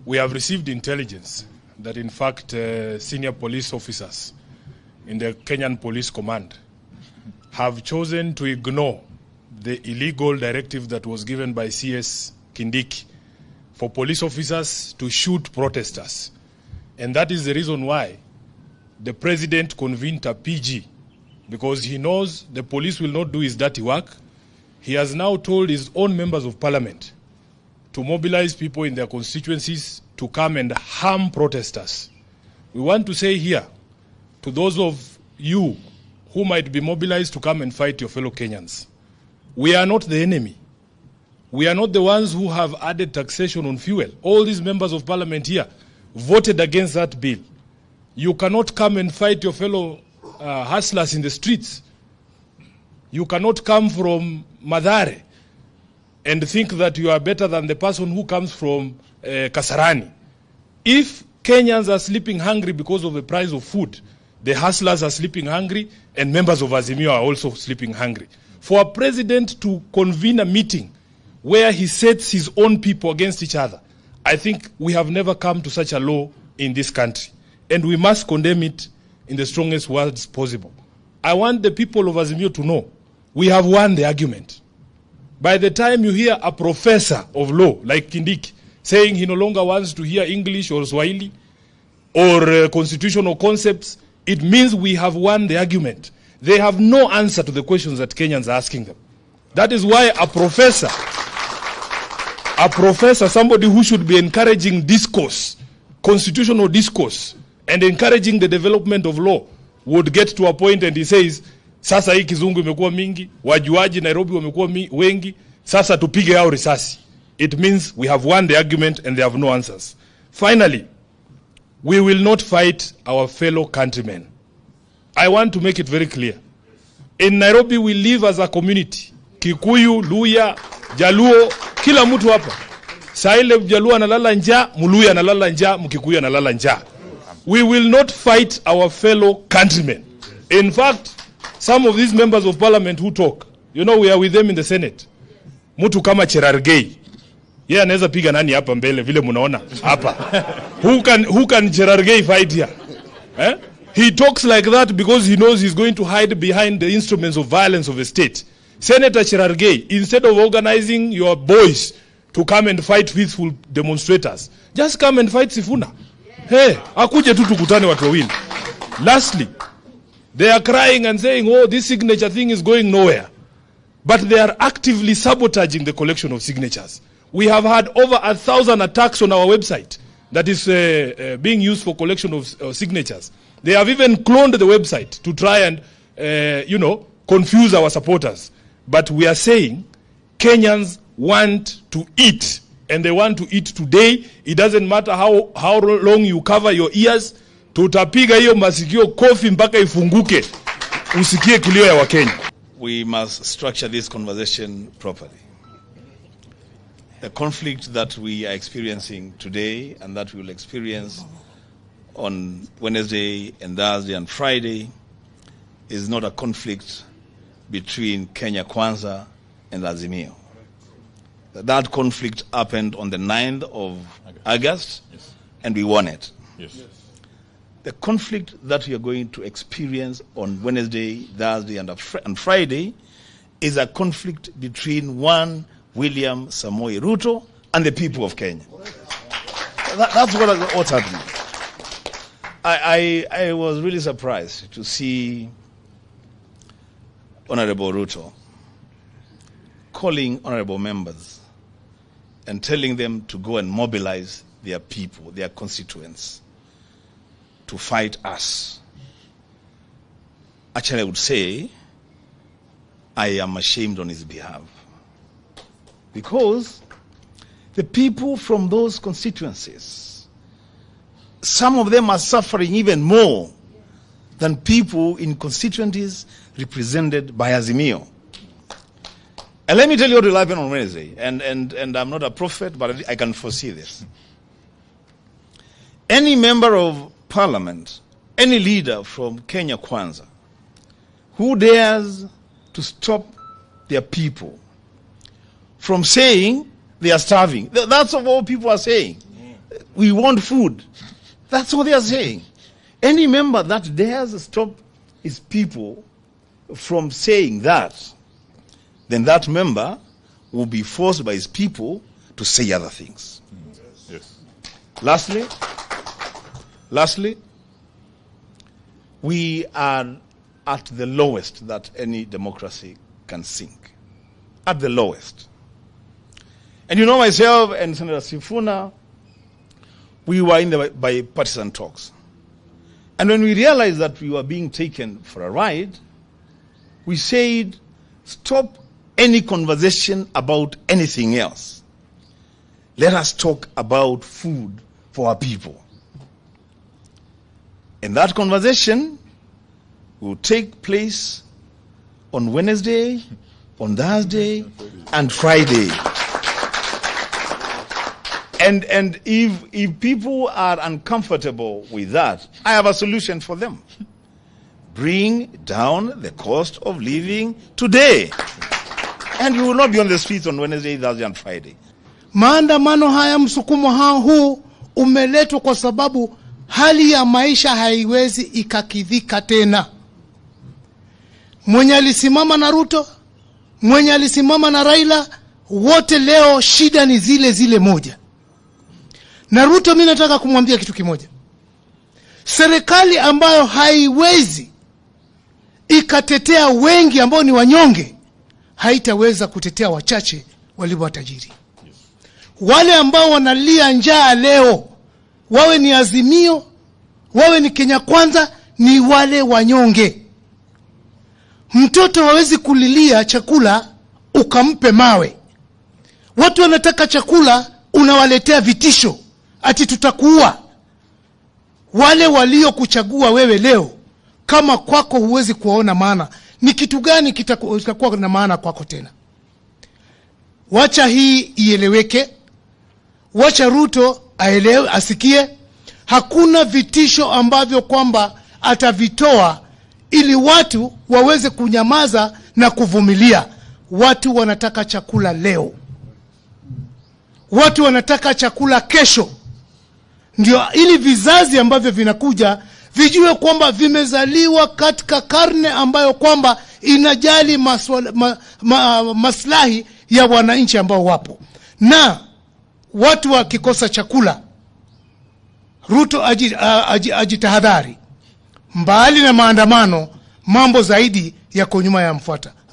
We have received intelligence that in fact senior police officers in the Kenyan Police Command have chosen to ignore the illegal directive that was given by CS Kindiki for police officers to shoot protesters. And that is the reason why the president convened a PG, because he knows the police will not do his dirty work. He has now told his own members of parliament to mobilize people in their constituencies to come and harm protesters. We want to say here to those of you who might be mobilized to come and fight your fellow Kenyans, we are not the enemy. We are not the ones who have added taxation on fuel. All these members of parliament here voted against that bill. You cannot come and fight your fellow hustlers in the streets. You cannot come from Madare and think that you are better than the person who comes from Kasarani. If Kenyans are sleeping hungry because of the price of food, the hustlers are sleeping hungry and members of Azimio are also sleeping hungry. For a president to convene a meeting where he sets his own people against each other, I think we have never come to such a law in this country. And we must condemn it in the strongest words possible. I want the people of Azimio to know we have won the argument. By the time you hear a professor of law like Kindiki saying he no longer wants to hear English or Swahili or constitutional concepts, it means we have won the argument. They have no answer to the questions that Kenyans are asking them. That is why a professor, somebody who should be encouraging discourse, constitutional discourse, and encouraging the development of law, would get to a point and he says, sasa hii kizungu imekuwa mingi, wajuaji Nairobi wamekuwa wengi, sasa tupige hao risasi. It means we have won the argument and they have no answers. Finally, we will not fight our fellow countrymen. I want to make it very clear. In Nairobi, we live as a community. Kikuyu, Luya, Jaluo, kila mtu hapa. Saile Jaluo analala njaa, Muluya analala njaa, Mkikuyu analala njaa. We will not fight our fellow countrymen. In fact, some of these members of parliament who talk, you know, we are with them in the Senate. Mtu kama Cherargei. Yeye anaweza piga nani hapa mbele vile mnaona hapa. Who can Cherargei fight here? Eh? He talks like that because he knows he's going to hide behind the instruments of violence of the state. Senator Cherargei, instead of organizing your boys to come and fight peaceful demonstrators, just come and fight Sifuna. Hey, akuje tu tukutane watu wawili. Lastly, they are crying and saying, oh, this signature thing is going nowhere. But they are actively sabotaging the collection of signatures. We have had over 1,000 attacks on our website that is being used for collection of signatures. They have even cloned the website to try and, confuse our supporters. But we are saying Kenyans want to eat, and they want to eat today. It doesn't matter how long you cover your ears. Tutapiga hiyo masikio kofi mpaka ifunguke. Usikie kilio ya Wakenya. We must structure this conversation properly. The conflict that we are experiencing today and that we will experience on Wednesday and Thursday and Friday is not a conflict between Kenya Kwanza and Azimio. That conflict happened on the 9th of August, yes, and we won it. Yes. The conflict that we are going to experience on Wednesday, Thursday, and Friday is a conflict between one William Samoei Ruto and the people of Kenya. That's what's happening. I was really surprised to see Honorable Ruto calling honorable members and telling them to go and mobilize their people, their constituents, to fight us. Actually, I would say I am ashamed on his behalf. Because the people from those constituencies, some of them are suffering even more than people in constituencies represented by Azimio. And let me tell you what will happen on Wednesday. And I'm not a prophet, but I can foresee this. Any member of parliament, any leader from Kenya Kwanza, who dares to stop their people from saying they are starving. That's what all people are saying. we want food. That's what they are saying. Any member that dares stop his people from saying that, then that member will be forced by his people to say other things. Yes. Lastly, we are at the lowest that any democracy can sink. At the lowest. And you know, myself and Senator Sifuna, we were in the bipartisan talks. And when we realized that we were being taken for a ride, we said, stop any conversation about anything else. Let us talk about food for our people. And that conversation will take place on Wednesday, on Thursday, and Friday. And if people are uncomfortable with that, I have a solution for them. Bring down the cost of living today. And we will not be on the streets on Wednesday, Thursday, and Friday. Maandamano haya, msukumo huu umeletwa kwa sababu hali ya maisha haiwezi ikakidhika tena. Mwenye alisimama na Ruto, mwenye alisimama na Raila, wote leo shida ni zile moja. Na Ruto, mimi nataka kumwambia kitu kimoja. Serikali ambayo haiwezi ikatetea wengi ambao ni wanyonge, haitaweza kutetea wachache walio watajiri. Wale ambao wanalia njaa leo, wawe ni Azimio, wawe ni Kenya Kwanza, ni wale wanyonge. Mtoto hawezi kulilia chakula ukampe mawe. Watu wanataka chakula, unawaletea vitisho ati tutakuua. Wale walio kuchagua wewe leo, kama kwako huwezi kuona maana, ni kitu gani kitakuwa na maana kwako tena? Wacha hii ieleweke. Wacha Ruto aelewe, asikie. Hakuna vitisho ambavyo kwamba atavitoa ili watu waweze kunyamaza na kuvumilia. Watu wanataka chakula leo. Watu wanataka chakula kesho. Ndio ili vizazi ambavyo vinakuja vijue kwamba vimezaliwa katika karne ambayo kwamba inajali maslahi ya wananchi ambao wapo. Na watu wakikosa chakula, Ruto ajitahadhari. Mbali na maandamano, mambo zaidi yako nyuma ya mfuata.